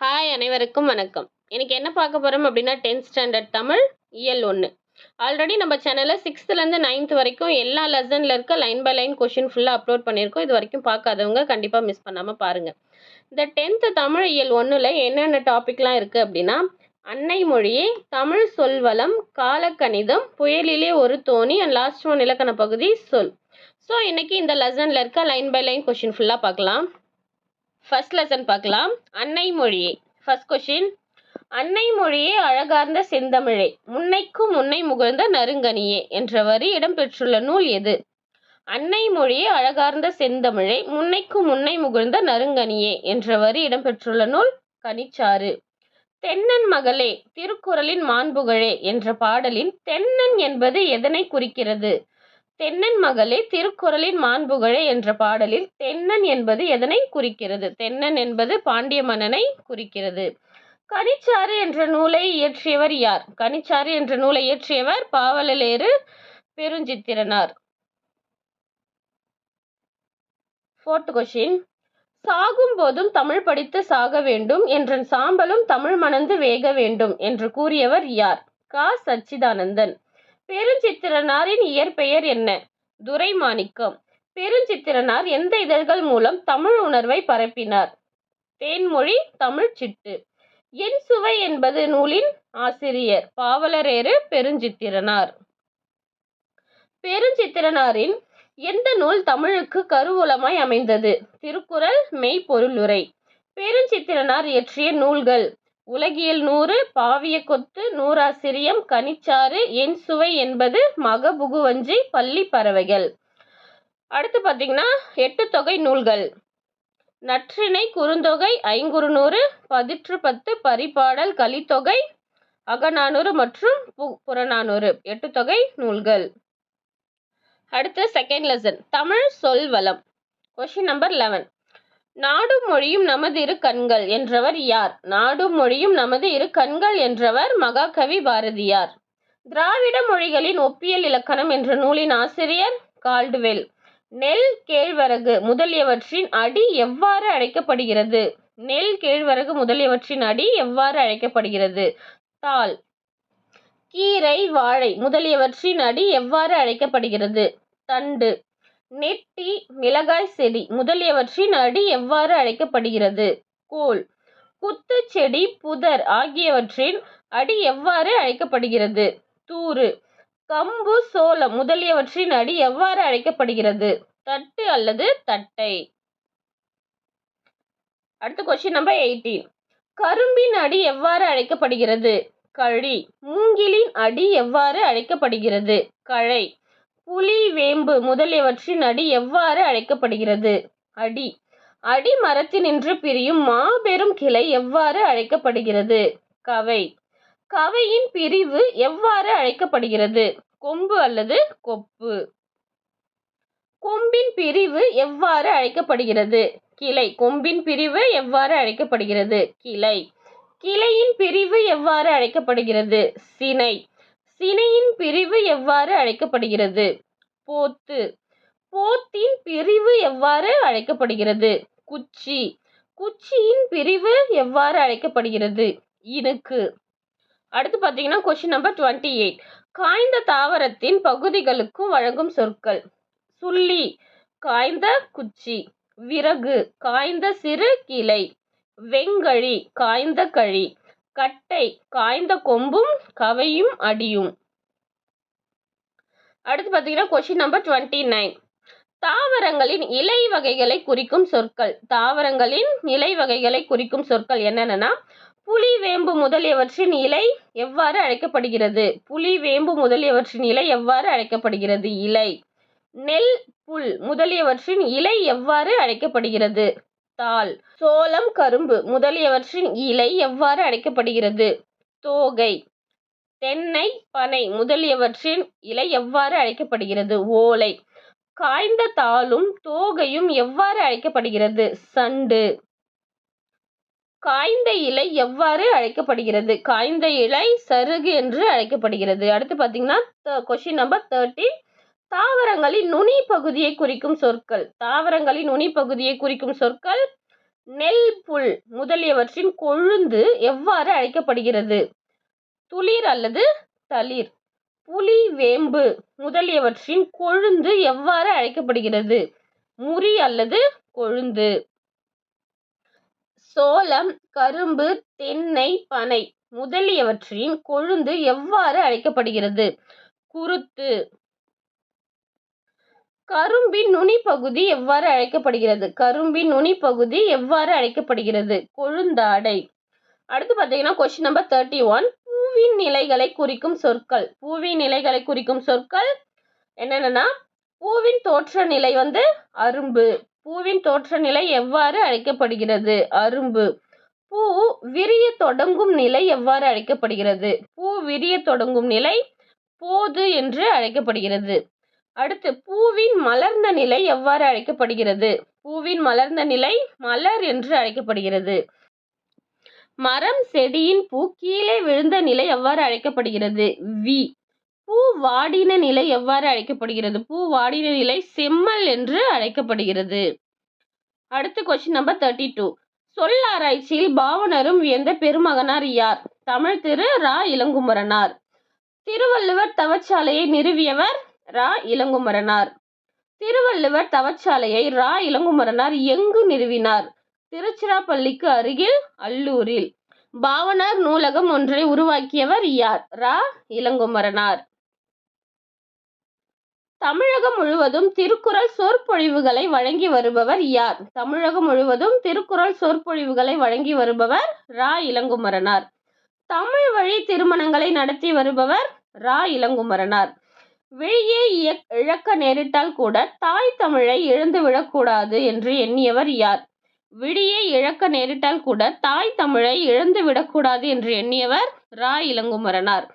Hi அனைவருக்கும் வணக்கம். இன்னைக்கு என்ன பார்க்க போகிறோம் அப்படின்னா 10th ஸ்டாண்டர்ட் தமிழ் இயல் 1. ஆல்ரெடி நம்ம சேனலில் 6th-லேருந்து 9th வரைக்கும் எல்லா லெசனில் இருக்க லைன் பை லைன் கொஷின் ஃபுல்லாக அப்லோட் பண்ணியிருக்கோம். இது வரைக்கும் பார்க்காதவங்க கண்டிப்பாக மிஸ் பண்ணாமல் பாருங்கள். இந்த 10th தமிழ் இயல் 1ல் என்னென்ன டாபிக்லாம் இருக்குது அப்படின்னா அன்னை மொழியே, தமிழ் சொல்வளம், காலக்கணிதம், புயலிலே ஒரு தோணி அண்ட் லாஸ்ட் ஒன் இலக்கண பகுதி சொல். ஸோ இன்னைக்கு இந்த லெசனில் இருக்க லைன் பை லைன் கொஷின் ஃபுல்லாக பார்க்கலாம். ஃபர்ஸ்ட் லெசன் பார்க்கலாம். அன்னை மொழியே. First question. அன்னை மொழியே அழகார்ந்த செந்தமிழே, முன்னைக்கும் முன்னை முகழ்ந்த நறுங்கனியே என்ற வரி இடம்பெற்றுள்ள நூல் எது? அன்னை மொழியே அழகார்ந்த செந்தமிழே, முன்னைக்கும் முன்னை முகழ்ந்த நறுங்கனியே என்ற வரி இடம்பெற்றுள்ள நூல் கனிச்சாறு. தென்னன் மகளே, திருக்குறளின் மாண்புகழே என்ற பாடலின் தென்னன் என்பது எதனை குறிக்கிறது? தென்னன் மகளே, திருக்குறளின் மாண்புகழே என்ற பாடலில் தென்னன் என்பது எதனை குறிக்கிறது? தென்னன் என்பது பாண்டிய மன்னனை குறிக்கிறது. கனிச்சாறு என்ற நூலை இயற்றியவர் யார்? கனிச்சாறு என்ற நூலை இயற்றியவர் பாவலரேறு பெருஞ்சித்திரனார். Fourth question. சாகும் போதும் தமிழ் படித்து சாக வேண்டும் என்றன் சாம்பலும் தமிழ் மணந்து வேக வேண்டும் என்று கூறியவர் யார்? கா. சச்சிதானந்தன். பெருஞ்சித்திரனாரின் இயற்பெயர் என்ன? துரைமாணிக்கம். பெருஞ்சித்திரனார் எந்த இதழ்கள் மூலம் தமிழ் உணர்வை பரப்பினார்? தேன்மொழி, தமிழ் சிட்டு. என் சுவை என்பது நூலின் ஆசிரியர் பாவலரேறு பெருஞ்சித்திரனார். பெருஞ்சித்திரனாரின் எந்த நூல் தமிழுக்கு கருவூலமாய் அமைந்தது? திருக்குறள், மெய்ப்பொருளுரை. பெருஞ்சித்திரனார் இயற்றிய நூல்கள் உலகியல் 100, பாவிய கொத்து, நூறாசிரியம், கனிச்சாறு, என் சுவை என்பது, மகபுகுவஞ்சி, பள்ளி பறவைகள். அடுத்து பார்த்தீங்கன்னா 8 தொகை நூல்கள். நற்றிணை, குறுந்தொகை, ஐங்குறுநூறு, பதிற்று 10, பரிபாடல், கலித்தொகை, அகநானூறு மற்றும் புறநானூறு. 8 தொகை நூல்கள். அடுத்து செகண்ட் லெசன் தமிழ் சொல்வளம். Question number 11. நாடும் மொழியும் நமது இரு கண்கள் என்றவர் யார்? நாடும் மொழியும் நமது இரு கண்கள் என்றவர் மகாகவி பாரதியார். திராவிட மொழிகளின் ஒப்பியல் இலக்கணம் என்ற நூலின் ஆசிரியர் கால்டுவெல். நெல், கேழ்வரகு முதலியவற்றின் அடி எவ்வாறு அழைக்கப்படுகிறது? நெல், கேழ்வரகு முதலியவற்றின் அடி எவ்வாறு அழைக்கப்படுகிறது? தாள். கீரை, வாழை முதலியவற்றின் அடி எவ்வாறு அழைக்கப்படுகிறது? தண்டு. நெட்டி, மிளகாய் செடி முதலியவற்றின் அடி எவ்வாறு அழைக்கப்படுகிறது? கோல். குத்து செடி, புதர் ஆகியவற்றின் அடி எவ்வாறு அழைக்கப்படுகிறது? தூறு. கம்பு, சோளம் முதலியவற்றின் அடி எவ்வாறு அழைக்கப்படுகிறது? தட்டு அல்லது தட்டை. அடுத்த கொஸ்டின் நம்பர் 18. கரும்பின் அடி எவ்வாறு அழைக்கப்படுகிறது? கழி. மூங்கிலின் அடி எவ்வாறு அழைக்கப்படுகிறது? கழை. புலி, வேம்பு முதலியவற்றின் அடி எவ்வாறு அழைக்கப்படுகிறது? அடி. அடி மரத்தினின்று பிரியும் மாபெரும் கிளை எவ்வாறு அழைக்கப்படுகிறது? கவை. கவையின் பிரிவு எவ்வாறு அழைக்கப்படுகிறது? கொம்பு அல்லது கொப்பு. கொம்பின் பிரிவு எவ்வாறு அழைக்கப்படுகிறது? கிளை. கொம்பின் பிரிவு எவ்வாறு அழைக்கப்படுகிறது? கிளை. கிளையின் பிரிவு எவ்வாறு அழைக்கப்படுகிறது? சினை. சினையின் பிரிவு எவ்வாறு அழைக்கப்படுகிறது? போத்து. போத்தின் பிரிவு எவ்வாறு அழைக்கப்படுகிறது? குச்சி. குச்சியின் பிரிவு எவ்வாறு அழைக்கப்படுகிறது? இனுக்கு. அடுத்து பார்த்தீங்கன்னா கொஸ்டின் நம்பர் 28. காய்ந்த தாவரத்தின் பகுதிகளுக்கும் வழங்கும் சொற்கள். சுள்ளி, காய்ந்த குச்சி. விறகு, காய்ந்த சிறு கிளை. வெங்கழி, காய்ந்த கழி. கட்டை, காய்ந்த கொம்பும் கவையும் அடியும். அடுத்து பார்த்தீங்கன்னா கொஸ்டின் நம்பர் 29. தாவரங்களின் இலை வகைகளை குறிக்கும் சொற்கள். தாவரங்களின் இலை வகைகளை குறிக்கும் சொற்கள் என்னென்னா புலி, வேம்பு முதலியவற்றின் இலை எவ்வாறு அழைக்கப்படுகிறது? புலி, வேம்பு முதலியவற்றின் இலை எவ்வாறு அழைக்கப்படுகிறது? இலை. நெல், புல் முதலியவற்றின் இலை எவ்வாறு அழைக்கப்படுகிறது? தாள். சோளம், கரும்பு முதலியவற்றின் இலை எவ்வாறு அழைக்கப்படுகிறது? தோகை. தென்னை, பனை முதலியவற்றின் இலை எவ்வாறு அழைக்கப்படுகிறது? ஓலை. காய்ந்த தாளும் தோகையும் எவ்வாறு அழைக்கப்படுகிறது? சண்டு. காய்ந்த இலை எவ்வாறு அழைக்கப்படுகிறது? காய்ந்த இலை சருகு என்று அழைக்கப்படுகிறது. அடுத்து பார்த்தீங்கன்னா கொஸ்டின் நம்பர் 30. தாவரங்களின் நுனி பகுதியை குறிக்கும் சொற்கள். தாவரங்களின் நுனி பகுதியை குறிக்கும் சொற்கள் நெல், புல் முதலியவற்றின் கொழுந்து எவ்வாறு அழைக்கப்படுகிறது? துளிர் அல்லது தளிர். புலி, வேம்பு முதலியவற்றின் கொழுந்து எவ்வாறு அழைக்கப்படுகிறது? முறி அல்லது கொழுந்து. சோளம், கரும்பு, தென்னை, பனை முதலியவற்றின் கொழுந்து எவ்வாறு அழைக்கப்படுகிறது? குருத்து. கரும்பின் நுனிப்பகுதி எவ்வாறு அழைக்கப்படுகிறது? கரும்பின் நுனிப்பகுதி எவ்வாறு அழைக்கப்படுகிறது? கொழுந்தாடை. அடுத்து பார்த்தீங்கன்னா கொஸ்டின் நம்பர் 31. பூவின் நிலைகளை குறிக்கும் சொற்கள். பூவின் நிலைகளை குறிக்கும் சொற்கள் என்னென்னா, பூவின் தோற்ற நிலை அரும்பு. பூவின் தோற்ற நிலை எவ்வாறு அழைக்கப்படுகிறது? அரும்பு. பூ விரிய தொடங்கும் நிலை எவ்வாறு அழைக்கப்படுகிறது? பூ விரிய தொடங்கும் நிலை போது என்று அழைக்கப்படுகிறது. அடுத்து பூவின் மலர்ந்த நிலை எவ்வாறு அழைக்கப்படுகிறது? பூவின் மலர்ந்த நிலை மலர் என்று அழைக்கப்படுகிறது. மரம், செடியின் பூ கீழே விழுந்த நிலை எவ்வாறு அழைக்கப்படுகிறது? வி. பூ வாடின நிலை எவ்வாறு அழைக்கப்படுகிறது? பூ வாடின நிலை செம்மல் என்று அழைக்கப்படுகிறது. அடுத்து கொஸ்டின் நம்பர் 32. சொல்லாராய்ச்சியில் பாவனரும் வியந்த பெருமகனார் யார்? தமிழ் திரு ரா. இளங்குமரனார். திருவள்ளுவர் தவச்சாலையை நிறுவியவர் ரா. இளங்குமரனார். திருவள்ளுவர் தவச்சாலையை ரா. இளங்குமரனார் எங்கு நிறுவினார்? திருச்சிராப்பள்ளிக்கு அருகில் அல்லூரில். பாவனார் நூலகம் ஒன்றை உருவாக்கியவர் யார்? ரா. இளங்குமரனார். தமிழகம் முழுவதும் திருக்குறள் சொற்பொழிவுகளை வழங்கி வருபவர் யார்? தமிழகம் முழுவதும் திருக்குறள் சொற்பொழிவுகளை வழங்கி வருபவர் ரா. இளங்குமரனார். தமிழ் வழி திருமணங்களை நடத்தி வருபவர் ரா. இளங்குமரனார். விழியை இழக்க நேரிட்டால் கூட தாய் தமிழை இழந்துவிடக்கூடாது என்று எண்ணியவர் யார்? விழியை இழக்க நேரிட்டால் கூட தாய் தமிழை இழந்துவிடக்கூடாது என்று எண்ணியவர் ரா. இளங்குமரனார்.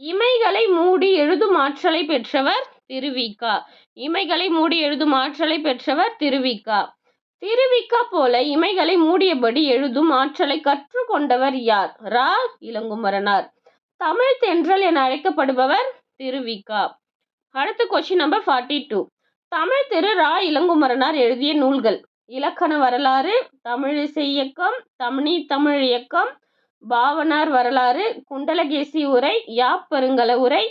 இமைகளை மூடி எழுதும் ஆற்றலை பெற்றவர் திருவிக. இமைகளை மூடி எழுதும் ஆற்றலை பெற்றவர் திருவிக. திருவிக போல இமைகளை மூடியபடி எழுதும் ஆற்றலை கற்றுக்கொண்டவர் யார்? ரா. இளங்குமரனார். தமிழ் தென்றல் என அழைக்கப்படுபவர் திருவிக. அடுத்த கொஸ்டின் நம்பர் 42. தமிழ் திரு ரா. இளங்குமரனார் எழுதிய நூல்கள். இலக்கண வரலாறு, தமிழிசை இயக்கம், தமிழ் இயக்கம், பாவனார் வரலாறு, குண்டலகேசி உரை, யாப்பருங்கல உரை,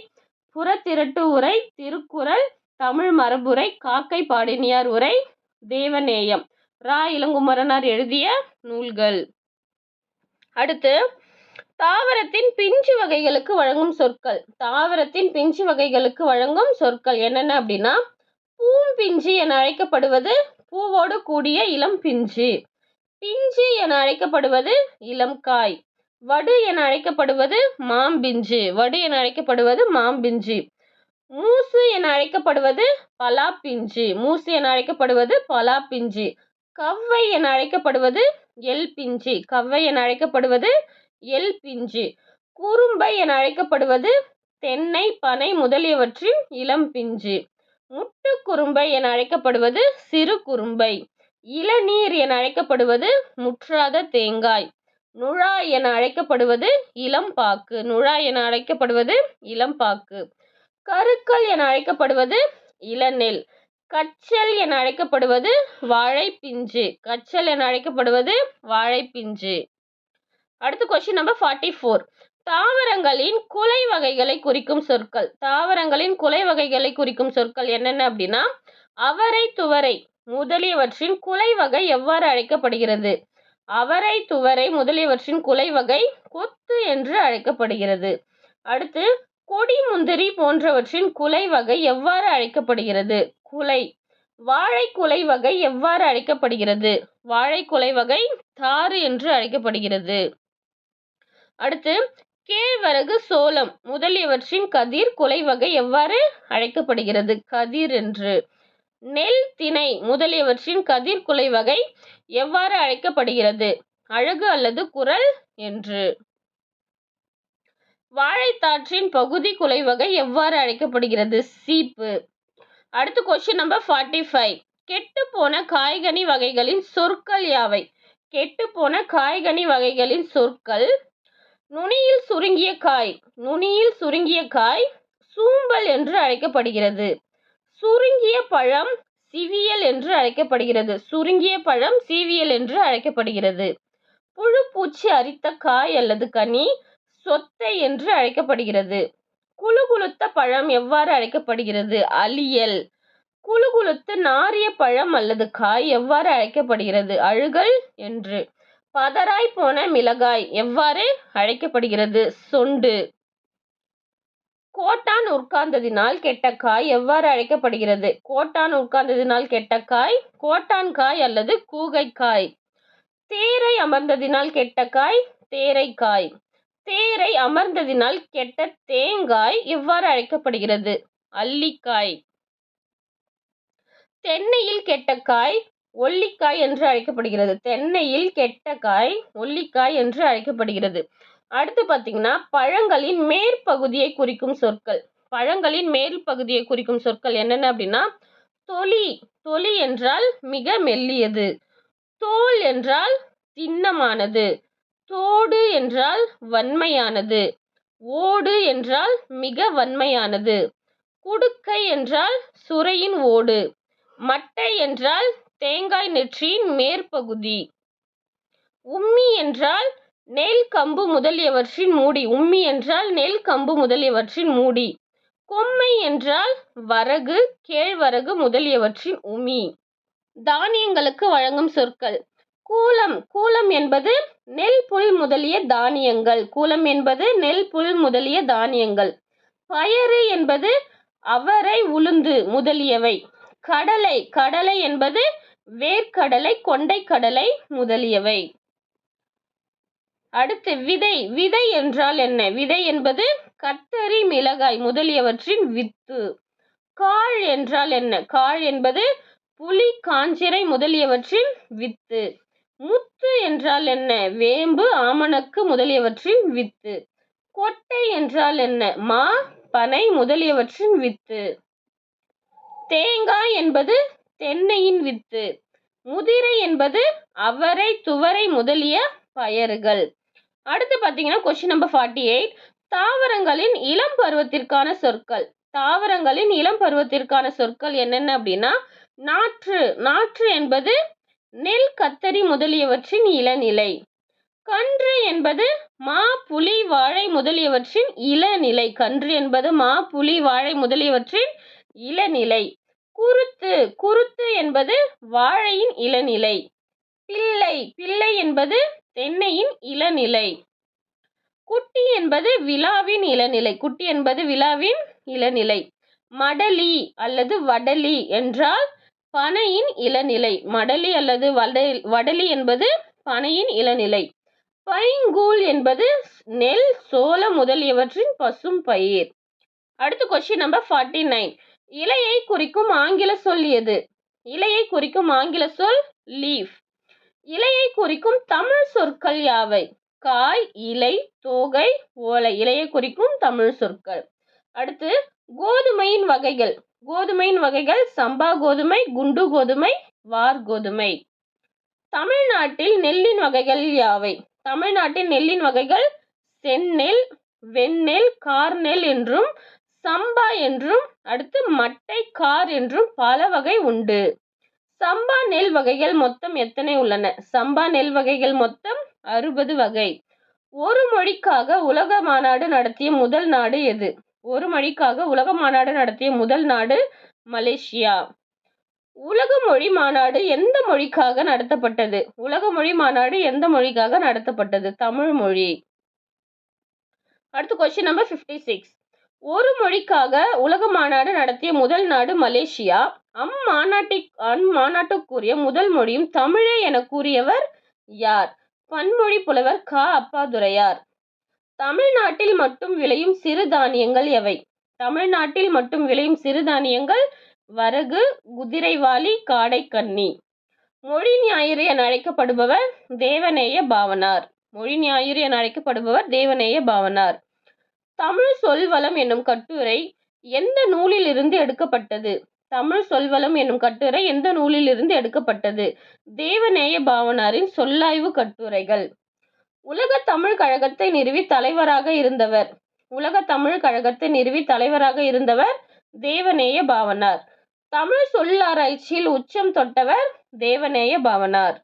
புறத்திரட்டு உரை, திருக்குறள், தமிழ் மரபுரை, காக்கை பாடினியார் உரை, தேவநேயம். ரா. இளங்குமரனார் எழுதிய நூல்கள். அடுத்து தாவரத்தின் பிஞ்சு வகைகளுக்கு வழங்கும் சொற்கள். தாவரத்தின் பிஞ்சு வகைகளுக்கு வழங்கும் சொற்கள் என்னென்ன அப்படின்னா, பூம்பிஞ்சு என அழைக்கப்படுவது பூவோடு கூடிய இளம் பிஞ்சு. பிஞ்சு என அழைக்கப்படுவது இளம் காய். வடு என அழைக்கப்படுவது மாம்பிஞ்சு. வடு என அழைக்கப்படுவது மாம்பிஞ்சு. மூசு என அழைக்கப்படுவது பலாப்பிஞ்சு. மூசு என அழைக்கப்படுவது பலாப்பிஞ்சு. கவ்வை என அழைக்கப்படுவது எல் பிஞ்சு. கவ்வை என அழைக்கப்படுவது எல் பிஞ்சு. குறும்பை என அழைக்கப்படுவது தென்னை, பனை முதலியவற்றின் இளம் பிஞ்சு. முட்டு குறும்பை என அழைக்கப்படுவது சிறு குறும்பை. இளநீர் என அழைக்கப்படுவது முற்றாத தேங்காய். நுழாய் என அழைக்கப்படுவது இளம்பாக்கு. நுழாய் என அழைக்கப்படுவது இளம்பாக்கு. கருக்கல் என அழைக்கப்படுவது இளநெல். கச்சல் என அழைக்கப்படுவது வாழைப்பிஞ்சு. கச்சல் என அழைக்கப்படுவது வாழைப்பிஞ்சு. அடுத்து கொஸ்டின் நம்பர் 44. தாவரங்களின் குலை வகைகளை குறிக்கும் சொற்கள். தாவரங்களின் குலை வகைகளை குறிக்கும் சொற்கள் என்னென்ன அப்படின்னா, அவரை, துவரை முதலியவற்றின் குலை வகை எவ்வாறு அழைக்கப்படுகிறது? அவரை, துவரை முதலியவற்றின் குலை வகை கொத்து என்று அழைக்கப்படுகிறது. அடுத்து கொடி, முந்திரி போன்றவற்றின் குலை வகை எவ்வாறு அழைக்கப்படுகிறது? குலை. வாழை குலை வகை எவ்வாறு அழைக்கப்படுகிறது? வாழை குலை வகை தாறு என்று அழைக்கப்படுகிறது. அடுத்து கேழ்வரகு, சோளம் முதலியவற்றின் கதிர் குலை வகை எவ்வாறு அழைக்கப்படுகிறது? கதிர் என்று. நெல், திணை முதலியவற்றின் கதிர் குலை வகை எவ்வாறு அழைக்கப்படுகிறது? அழகு அல்லது குரல் என்று. வாழைத்தாற்றின் பகுதி குலை வகை எவ்வாறு அழைக்கப்படுகிறது? சீப்பு. அடுத்து கொஸ்டின் நம்பர் 45. கெட்டுப்போன காய்கனி வகைகளின் சொற்கள் யாவை? கெட்டுப்போன காய்கனி வகைகளின் சொற்கள்: நுனியில் சுருங்கிய காய். நுனியில் சுருங்கிய காய் சூம்பல் என்று அழைக்கப்படுகிறது. சுருங்கிய பழம் சிவியல் என்று அழைக்கப்படுகிறது. சுருங்கிய பழம் சீவியல் என்று அழைக்கப்படுகிறது. புழு பூச்சி அரித்த காய் அல்லது கனி சொத்தை என்று அழைக்கப்படுகிறது. குலுகுலுத்த பழம் எவ்வாறு அழைக்கப்படுகிறது? அலியல். குலுகுலுத்து நாறிய பழம் அல்லது காய் எவ்வாறு அழைக்கப்படுகிறது? அழுகல் என்று. பதராய் போன மிளகாய் எவ்வாறு அழைக்கப்படுகிறது? சொண்டு. கோட்டான் உட்கார்ந்ததினால் கெட்ட காய் எவ்வாறு அழைக்கப்படுகிறது? கோட்டான் உட்கார்ந்ததினால் கெட்ட காய் கோட்டான் காய் அல்லது கூகைக்காய். தேரை அமர்ந்ததினால் கெட்ட காய் தேரைக்காய். தேரை அமர்ந்ததினால் கெட்ட தேங்காய் எவ்வாறு அழைக்கப்படுகிறது? அல்லிக்காய். தென்னையில் கெட்ட காய் ஒல்லிக்காய் என்று அழைக்கப்படுகிறது. தென்னையில் கெட்ட காய் ஒல்லிக்காய் என்று அழைக்கப்படுகிறது. அடுத்து பார்த்தீங்கன்னா பழங்களின் மேற்பகுதியை குறிக்கும் சொற்கள். பழங்களின் மேல் பகுதியை குறிக்கும் சொற்கள் என்னென்ன அப்படின்னா தொலி. தொலி என்றால் மிக மெல்லியது. தோல் என்றால் திண்ணமானது. தோடு என்றால் வன்மையானது. ஓடு என்றால் மிக வன்மையானது. குடுக்கை என்றால் சுரையின் ஓடு. மட்டை என்றால் தேங்காய் நெற்றியின் மேற்பகுதி. உம்மி என்றால் நெல் கம்பு முதலியவற்றின் மூடி. உம்மி என்றால் நெல் கம்பு முதலியவற்றின் மூடி. கொம்மை என்றால் வரகு கேழ்வரகு முதலியவற்றின் உமி. தானியங்களுக்கு வழங்கும் சொற்கள். கூலம். கூலம் என்பது நெல் புல் முதலிய தானியங்கள். கூலம் என்பது நெல் புல் முதலிய தானியங்கள். பயறு என்பது அவரை உளுந்து முதலியவை. கடலை. கடலை என்பது வேர்க்கடலை கொண்டைக்கடலை முதலியவை. அடுத்து விதை. விதை என்றால் என்ன? விதை என்பது கத்தரி மிளகாய் முதலியவற்றின் வித்து. காழ் என்றால் என்ன? காழ் என்பது புலி காஞ்சிரை முதலியவற்றின் வித்து. முத்து என்றால் என்ன? வேம்பு ஆமணக்கு முதலியவற்றின் வித்து. கொட்டை என்றால் என்ன? மா பனை முதலியவற்றின் வித்து. தேங்காய் என்பது தென்னையின் வித்து. முதிரை என்பது அவரை துவரை முதலிய பயறுகள். அடுத்து பார்த்தீங்கன்னா கொஸ்டின் நம்பர் 48. தாவரங்களின் இளம் பருவத்திற்கான சொற்கள். தாவரங்களின் இளம் பருவத்திற்கான சொற்கள் என்னென்ன அப்படின்னா நாற்று. நாற்று என்பது நெல் கத்தரி முதலியவற்றின் இளநிலை. கன்று என்பது மா புலி வாழை முதலியவற்றின் இளநிலை. கன்று என்பது மா புலி வாழை முதலியவற்றின் இளநிலை. குருத்து. குருத்து என்பது வாழையின் இளநிலை. பிள்ளை. பிள்ளை என்பது தென்னையின் இளநிலை. குட்டி என்பது விழாவின் இளநிலை. குட்டி என்பது விழாவின் இளநிலை. மடலி அல்லது வடலி என்றால் பனையின் இளநிலை. மடலி அல்லது வடலி என்பது பனையின் இளநிலை. பைங்கூழ் என்பது நெல் சோளம் முதலியவற்றின் பசும் பயிர். அடுத்து கொஸ்டின் நம்பர் 49. இலையை குறிக்கும் ஆங்கில சொல் எது? இலையை குறிக்கும் ஆங்கில சொல் லீஃப். இலையை குறிக்கும் தமிழ் சொற்கள் யாவை? காய், இலை, தோகை, ஓலை. இலையை குறிக்கும் தமிழ் சொற்கள். அடுத்து கோதுமையின் வகைகள். கோதுமையின் வகைகள் சம்பா கோதுமை, குண்டு கோதுமை, வார் கோதுமை. தமிழ்நாட்டில் நெல்லின் வகைகள் யாவை? தமிழ்நாட்டின் நெல்லின் வகைகள் செந்நெல், வெண்ணெல், கார்நெல் என்றும் சம்பா என்றும் அடுத்து மட்டை கார் என்றும் பல வகை உண்டு. சம்பா நெல் வகைகள் மொத்தம் எத்தனை உள்ளன? சம்பா நெல் வகைகள் மொத்தம் 60 வகை. ஒரு மொழிக்காக உலக மாநாடு நடத்திய முதல் நாடு எது? ஒரு மொழிக்காக உலக மாநாடு நடத்திய முதல் நாடு மலேசியா. உலக மொழி மாநாடு எந்த மொழிக்காக நடத்தப்பட்டது? உலக மொழி மாநாடு எந்த மொழிக்காக நடத்தப்பட்டது? தமிழ் மொழி. அடுத்து கொஸ்டின் நம்பர் 56. ஒரு மொழிக்காக உலக மாநாடு நடத்திய முதல் நாடு மலேசியா. அம்மாநாட்டுக்குரிய முதல் மொழியும் தமிழே என கூறியவர் யார்? பன்மொழி புலவர் க. அப்பாதுரையார். தமிழ்நாட்டில் மட்டும் விளையும் சிறுதானியங்கள் எவை? தமிழ்நாட்டில் மட்டும் விளையும் சிறுதானியங்கள் வரகு, குதிரைவாலி, காடைக்கன்னி. மொழி ஞாயிறு என அழைக்கப்படுபவர் தேவநேய பாவனார். மொழி ஞாயிறு என அழைக்கப்படுபவர் தேவநேய பாவனார். தமிழ் சொல்வளம் என்னும் கட்டுரை எந்த நூலில் இருந்து எடுக்கப்பட்டது? தமிழ் சொல்வளம் என்னும் கட்டுரை எந்த நூலில் இருந்து எடுக்கப்பட்டது? தேவநேய பாவனாரின் சொல்லாய்வு கட்டுரைகள். உலக தமிழ் கழகத்தை நிறுவி தலைவராக இருந்தவர். உலக தமிழ் கழகத்தை நிறுவி தலைவராக இருந்தவர் தேவநேய பாவனார். தமிழ் சொல்லாராய்ச்சியில் உச்சம் தொட்டவர் தேவநேய பாவாணர்.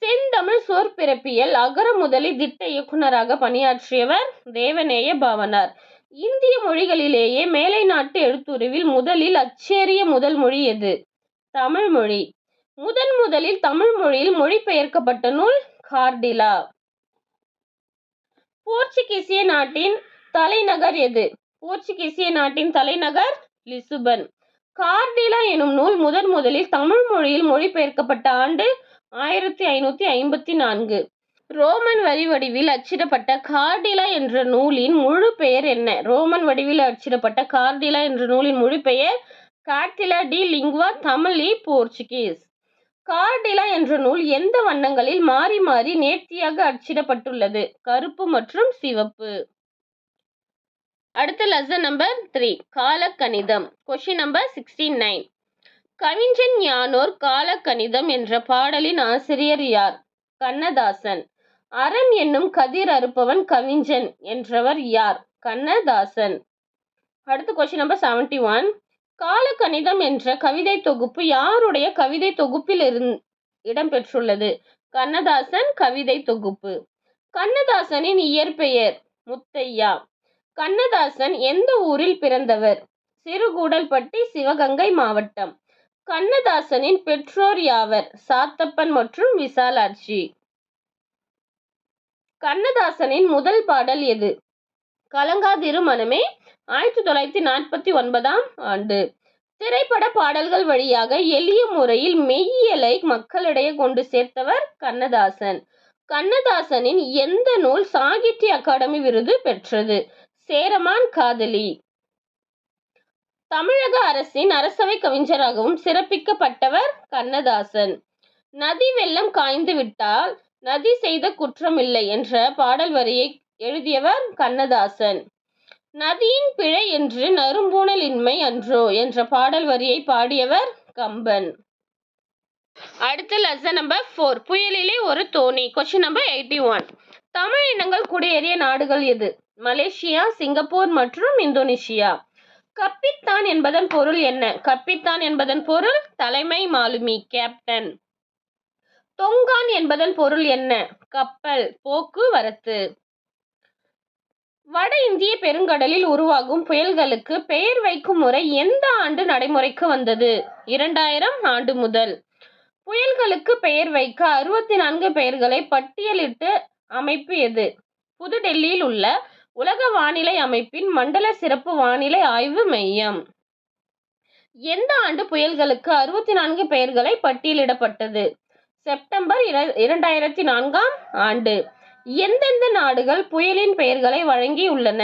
செந்தமிழ் சொற்பிறப்பியல் அகர முதலி திட்ட இயக்குனராக பணியாற்றியவர் தேவநேய பாவாணர். இந்திய மொழிகளிலேயே மேலை நாட்டு எழுத்துருவில் முதலில் அச்சேறிய முதல் மொழி எது? தமிழ் மொழி. முதலில் தமிழ் மொழியில் மொழிபெயர்க்கப்பட்ட நூல் கார்டிலா. போர்ச்சுகீசிய நாட்டின் தலைநகர் எது? போர்ச்சுகீசிய நாட்டின் தலைநகர் லிசுபன். கார்டிலா எனும் நூல் முதலில் தமிழ் மொழியில் மொழிபெயர்க்கப்பட்ட ஆண்டு 1554. ரோமன் வரிவடிவில் அச்சிடப்பட்ட கார்டிலா என்ற நூலின் முழு பெயர் என்ன? ரோமன் வடிவில் அச்சிடப்பட்ட கார்டிலா என்ற நூலின் முழு பெயர் கார்டிலா டி லிங்குவா தமிழி போர்ச்சுகீஸ். கார்டிலா என்ற நூல் எந்த வண்ணங்களில் மாறி மாறி நேர்த்தியாக அச்சிடப்பட்டுள்ளது? கருப்பு மற்றும் சிவப்பு. அடுத்த லெசன் நம்பர் 3 காலக்கணிதம். Question number 69. கவிஞன் யானோர் காலக்கணிதம் என்ற பாடலின் ஆசிரியர் யார்? கண்ணதாசன். அறம் என்னும் கதிர் அறுப்பவன் கவிஞன் என்றவர் யார்? கண்ணதாசன். அடுத்த கொஸ்டின் நம்பர் 71. காலக்கணிதம் என்ற கவிதை தொகுப்பு யாருடைய கவிதை தொகுப்பில் இடம்பெற்றுள்ளது? கண்ணதாசன் கவிதை தொகுப்பு. கண்ணதாசனின் இயற்பெயர் முத்தையா. கண்ணதாசன் எந்த ஊரில் பிறந்தவர்? சிறுகூடல்பட்டி, சிவகங்கை மாவட்டம். கண்ணதாசனின் பெற்றோர் யாவர்? சாத்தப்பன் மற்றும் விசாலாட்சி. கண்ணதாசனின் முதல் பாடல் எது? கலங்காதிரு மனமே, 1949 ஆண்டு. திரைப்பட பாடல்கள் வழியாக எளிய முறையில் மெய்யியலை மக்களிடையே கொண்டு சேர்த்தவர் கண்ணதாசன். கண்ணதாசனின் எந்த நூல் சாகித்ய அகாடமி விருது பெற்றது? சேரமான் காதலி. தமிழக அரசின் அரசவை கவிஞராகவும் சிறப்பிக்கப்பட்டவர் கண்ணதாசன். நதி வெள்ளம் காய்ந்து விட்டால் நதி செய்த குற்றமில்லை என்ற பாடல் வரியை எழுதியவர் கண்ணதாசன். நதியின் பிழை என்று நறும்பூணல் இன்மை அன்றோ என்ற பாடல் வரியை பாடியவர் கம்பன். அடுத்த லெசன் நம்பர் 4 புயலிலே ஒரு தோணி. Question number 81. தமிழ் இனங்கள் குடியேறிய நாடுகள் எது? மலேசியா, சிங்கப்பூர் மற்றும் இந்தோனேஷியா. கப்பித்தான் என்பதன் பொருள் என்ன? கப்பித்தான் என்பதன் பொருள் தலைமை மாலுமி, கேப்டன். தொங்கான் என்பதன் பொருள் என்ன? கப்பல், போக்குவரத்து. வட இந்திய பெருங்கடலில் உருவாகும் புயல்களுக்கு பெயர் வைக்கும் முறை எந்த ஆண்டு நடைமுறைக்கு வந்தது? 2000 ஆண்டு முதல். புயல்களுக்கு பெயர் வைக்க 64 பெயர்களை பட்டியலிட்டு அமைப்பு எது? புதுடெல்லியில் உள்ள உலக வானிலை அமைப்பின் மண்டல சிறப்பு வானிலை ஆய்வு மையம். எந்த ஆண்டு புயல்களுக்கு 64 பெயர்களை பட்டியலிடப்பட்டது? செப்டம்பர் 2004 ஆண்டு. எந்தெந்த நாடுகள் புயலின் பெயர்களை வழங்கியுள்ளன?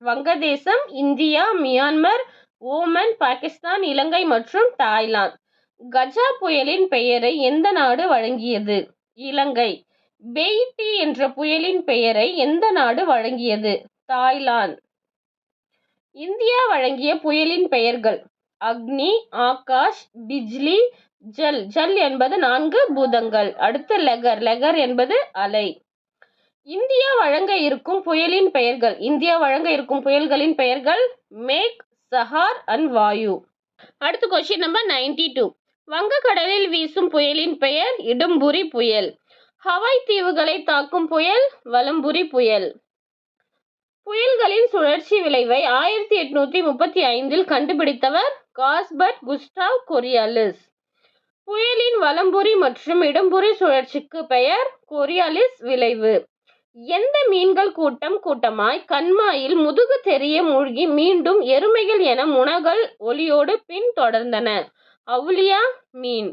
வங்கதேசம், இந்தியா, மியான்மர், ஓமன், பாகிஸ்தான், இலங்கை மற்றும் தாய்லாந்து. கஜா புயலின் பெயரை எந்த நாடு வழங்கியது? இலங்கை. பெய்டி என்ற புயலின் பெயரை எந்த நாடு வழங்கியது? தாய்லாந்து. இந்தியா வழங்கிய புயலின் பெயர்கள் அக்னி, ஆகாஷ், பிஜ்லி, ஜல். ஜல் என்பது 4 பூதங்கள். அடுத்து லெகர். லெகர் என்பது அலை. இந்தியா வழங்க இருக்கும் புயலின் பெயர்கள். இந்தியா வழங்க இருக்கும் புயல்களின் பெயர்கள் மேக், சஹார் அண்ட் வாயு. அடுத்து கொஸ்டின் நம்பர் 92. வங்கக்கடலில் வீசும் புயலின் பெயர் இடும்புரி புயல். ஹவாய் தீவுகளை தாக்கும் புயல் வலம்புரி புயல். புயல்களின் சுழற்சி விளைவை 1835 கண்டுபிடித்தவர் காஸ்பர்ட் குஸ்டாவ் கொரியாலிஸ். புயலின் வலம்புரி மற்றும் இடம்புரி சுழற்சிக்கு பெயர் கொரியாலிஸ் விளைவு. எந்த மீன்கள் கூட்டமாய் கண்மாயில் முதுகு தெரிய மூழ்கி மீண்டும் எருமைகள் என முனகல் ஒலியோடு பின் தொடர்ந்தன? அவுலியா மீன்.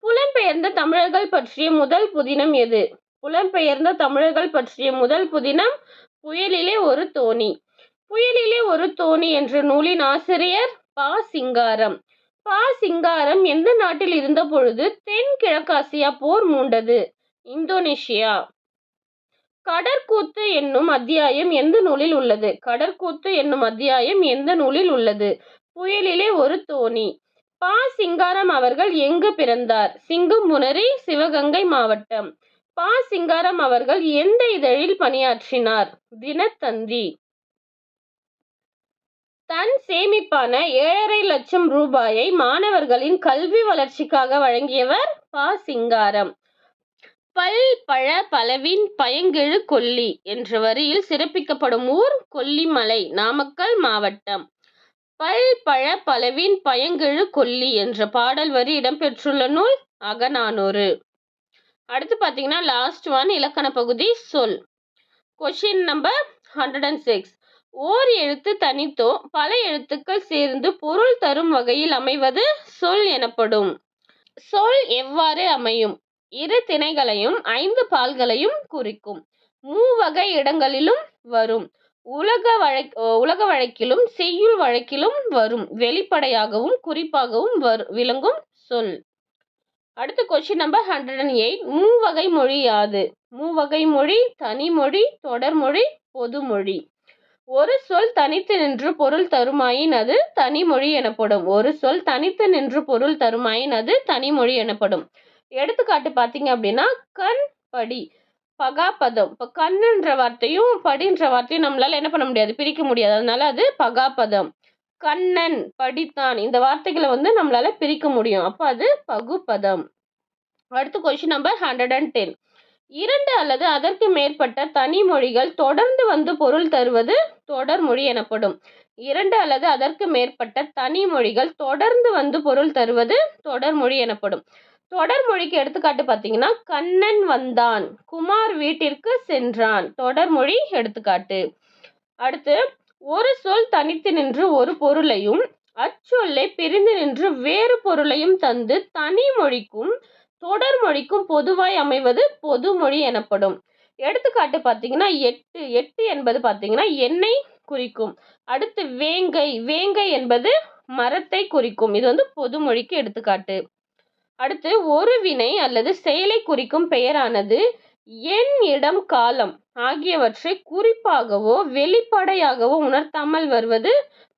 புலம்பெயர்ந்த தமிழர்கள் பற்றிய முதல் புதினம் எது? புலம்பெயர்ந்த தமிழர்கள் பற்றிய முதல் புதினம் புயலிலே ஒரு தோணி. புயலிலே ஒரு தோணி என்ற நூலின் ஆசிரியர் பா. சிங்காரம். பா. சிங்காரம் எந்த நாட்டில் இருந்த பொழுது தென்கிழக்காசியா போர் மூண்டது? இந்தோனேஷியா. கடற்கூத்து என்னும் அத்தியாயம் எந்த நூலில் உள்ளது? கடற்கூத்து என்னும் அத்தியாயம் எந்த நூலில் உள்ளது? புயலிலே ஒரு தோணி. பா. சிங்காரம் அவர்கள் எங்கு பிறந்தார்? சிங்கம்புணரி, சிவகங்கை மாவட்டம். பா. சிங்காரம் அவர்கள் எந்த இதழில் பணியாற்றினார்? தினத்தந்தி. தன் சேமிப்பான 7,5 லட்சம் ரூபாயை மாணவர்களின் கல்வி வளர்ச்சிக்காக வழங்கியவர் ப. சிங்காரம். பல் பழ பலவின் பயங்கெழு கொல்லி என்ற வரியில் சிறப்பிக்கப்படும் ஊர் கொல்லிமலை, நாமக்கல் மாவட்டம். பல் பழ பலவின் பயங்கெழு கொல்லி என்ற பாடல் வரி இடம்பெற்றுள்ள நூல் அகநானூறு. அடுத்து பார்த்தீங்கன்னா லாஸ்ட் ஒன் இலக்கண பகுதி சொல். Question number 106. ஓர் எழுத்து தனித்தோ பல எழுத்துக்கள் சேர்ந்து பொருள் தரும் வகையில் அமைவது சொல் எனப்படும். சொல் எவ்வாறு அமையும்? இரு திணைகளையும் 5 பால்களையும் குறிக்கும். மூவகை இடங்களிலும் வரும். உலக வழக்கிலும் செய்யுள் வழக்கிலும் வரும். வெளிப்படையாகவும் குறிப்பாகவும் விளங்கும் சொல். அடுத்த கொஸ்டின் நம்பர் 108. மூவகை மொழி யாது? மூவகை மொழி தனிமொழி, தொடர்மொழி, பொதுமொழி. ஒரு சொல் தனித்து நின்று பொருள் தருமாயின் அது தனிமொழி எனப்படும். ஒரு சொல் தனித்து நின்று பொருள் தருமாயின் அது தனிமொழி எனப்படும். எடுத்துக்காட்டு பார்த்தீங்க அப்படின்னா கண், படி, பகாபதம். இப்போ கண்ணுன்ற வார்த்தையும் படின்ற வார்த்தையும் நம்மளால என்ன பண்ண முடியாது, பிரிக்க முடியாது. அதனால அது பகாபதம். கண்ணன், படித்தான், இந்த வார்த்தைகளை நம்மளால பிரிக்க முடியும். அப்போ அது பகுபதம். அடுத்து கொஸ்டின் நம்பர் 110. 2 அல்லது அதற்கு மேற்பட்ட தனி மொழிகள் தொடர்ந்து வந்து பொருள் தருவது தொடர்மொழி எனப்படும். 2 அல்லது அதற்கு மேற்பட்ட தனி மொழிகள் தொடர்ந்து வந்து பொருள் தருவது தொடர்மொழி எனப்படும். தொடர்மொழிக்கு எடுத்துக்காட்டு பார்த்தீங்கன்னா கண்ணன் வந்தான், குமார் வீட்டிற்கு சென்றான். தொடர்மொழி எடுத்துக்காட்டு. அடுத்து ஒரு சொல் தனித்து நின்று ஒரு பொருளையும் அச்சொல்லை பிரிந்து நின்று வேறு பொருளையும் தந்து தனி மொழிக்கும் தொடர்மொழிக்கும் பொதுவாய் அமைவது பொதுமொழி எனப்படும். எடுத்துக்காட்டு பார்த்தீங்கன்னா 8. 8 என்பது பார்த்தீங்கன்னா எண்ணெய் குறிக்கும். அடுத்து வேங்கை. வேங்கை என்பது மரத்தை குறிக்கும். இது பொதுமொழிக்கு எடுத்துக்காட்டு. அடுத்து ஒரு வினை அல்லது செயலை குறிக்கும் பெயரானது எண், இடம், காலம் ஆகியவற்றை குறிப்பாகவோ வெளிப்படையாகவோ உணர்த்தாமல் வருவது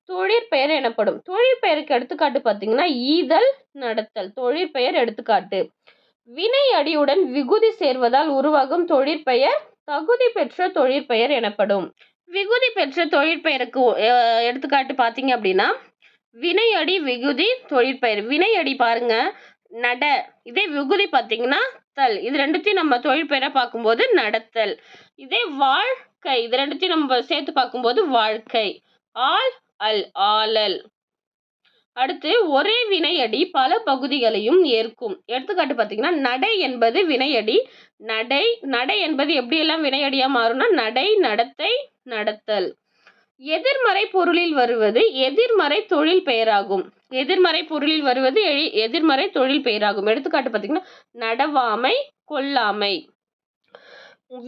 தொழிற்பெயர் எனப்படும். தொழிற்பெயருக்கு எடுத்துக்காட்டு பார்த்தீங்கன்னா ஈதல், நடத்தல். தொழிற்பெயர் எடுத்துக்காட்டு. வினை அடியுடன் விகுதி சேர்வதால் உருவாகும் தொழிற்பெயர் தகுதி பெற்ற தொழிற்பெயர் எனப்படும். விகுதி பெற்ற தொழிற்பெயருக்கு எடுத்துக்காட்டு பார்த்தீங்க அப்படின்னா வினையடி, விகுதி, தொழிற்பெயர். வினையடி பாருங்க நட, இதே விகுதி பார்த்தீங்கன்னா தல். இது ரெண்டுத்தையும் நம்ம தொழிற்பெயரை பார்க்கும்போது நடத்தல். இதே வாழ்க்கை, இது ரெண்டுத்தையும் நம்ம சேர்த்து பார்க்கும்போது வாழ்க்கை. ஆள், அல், ஆளல். அடுத்து ஒரே வினையடி பல பகுதிகளையும் ஏற்கும். எடுத்துக்காட்டு பார்த்தீங்கன்னா நடை என்பது வினையடி. நடை. நடை என்பது எப்படியெல்லாம் வினையடியா மாறும்னா நடை, நடத்தை, நடத்தல். எதிர்மறை பொருளில் வருவது எதிர்மறை தொழில் பெயராகும். எதிர்மறை பொருளில் வருவது எதிர்மறை தொழில் பெயராகும். எடுத்துக்காட்டு பார்த்தீங்கன்னா நடவாமை, கொல்லாமை.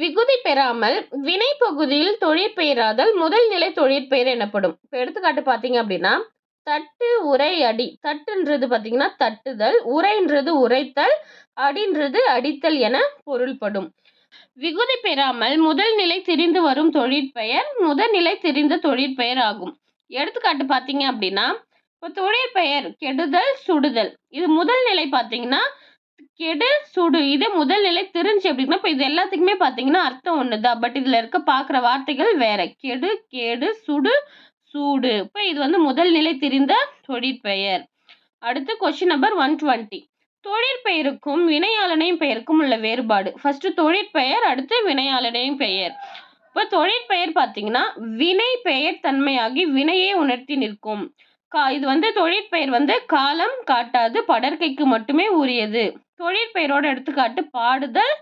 விகுதி பெறாமல் வினை பகுதியில் தொழிற்பெயராதல் முதல் நிலை தொழிற்பெயர் எனப்படும். இப்போ எடுத்துக்காட்டு பார்த்தீங்க அப்படின்னா தட்டு, உரை, அடி. தட்டுன்றது பார்த்தீங்கன்னா தட்டுதல், உரைன்றது உரைத்தல், அடின்றது அடித்தல் என பொருள்படும். விகுதி பெறாமல் முதல் நிலை திரிந்து வரும் தொழிற்பெயர் முதல்நிலை திரிந்த தொழிற்பெயர் ஆகும். எடுத்துக்காட்டு பார்த்தீங்க அப்படின்னா இப்போ தொழிற்பெயர் கெடுதல், சுடுதல். இது முதல் நிலை பார்த்தீங்கன்னா கெடு, சுடு. இதே முதல் நிலை திரிஞ்சு அப்படின்னா இப்போ இது எல்லாத்துக்குமே பார்த்தீங்கன்னா அர்த்தம் ஒண்ணுதான். பட் இதுல இருக்க பார்க்குற வார்த்தைகள் வேற. கெடு, கேடு, சுடு, சூடு. இப்போ இது முதல் நிலை திரிந்த தொழிற்பெயர். அடுத்து கொஸ்டின் நம்பர் 120. தொழிற்பெயருக்கும் வினையாளனையும் பெயருக்கும் உள்ள வேறுபாடு. ஃபர்ஸ்ட் தொழிற்பெயர், அடுத்து வினையாளனையும் பெயர். இப்போ தொழிற்பெயர் பார்த்தீங்கன்னா வினை பெயர் தன்மையாகி வினையே உணர்த்தி நிற்கும். இது தொழிற்பெயர் காலம் காட்டாது, படர்க்கைக்கு மட்டுமே உரியது. தொழிற்பெயரோட எடுத்துக்காட்டு பாடுதல்,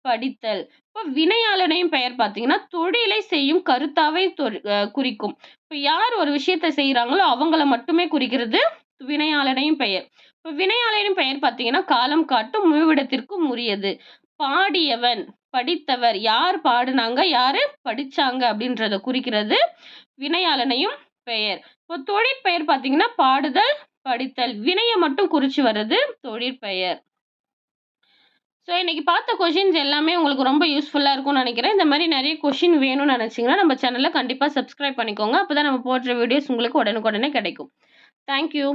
படித்தல். இப்போ வினையாளனையும் பெயர் பார்த்தீங்கன்னா தொழிலை செய்யும் கருத்தாவை குறிக்கும். இப்போ யார் ஒரு விஷயத்தை செய்யறாங்களோ அவங்கள மட்டுமே குறிக்கிறது வினையாளனையும் பெயர். இப்போ வினையாளனின் பெயர் பார்த்தீங்கன்னா காலம் காட்டும், முழுவிடத்திற்கும் உரியது. பாடியவன், படித்தவர், யார் பாடுனாங்க, யாரு படிச்சாங்க அப்படின்றத குறிக்கிறது வினையாளனையும் பெயர். இப்போ தொழிற்பெயர் பார்த்தீங்கன்னா பாடுதல், படித்தல். வினையை மட்டும் குறிச்சு வர்றது தொழிற்பெயர். ஸோ இன்னைக்கு பார்த்த கொஷின்ஸ் எல்லாமே உங்களுக்கு ரொம்ப யூஸ்ஃபுல்லாக இருக்கும்னு நினைக்கிறேன். இந்த மாதிரி நிறைய கொஷின் வேணும்னு நினச்சிங்கன்னா நம்ம சேனலை கண்டிப்பாக சப்ஸ்கிரைப் பண்ணிக்கோங்க. அப்போ தான் நம்ம போடுற வீடியோஸ் உங்களுக்கு உடனுக்குடனே கிடைக்கும். தேங்க்யூ.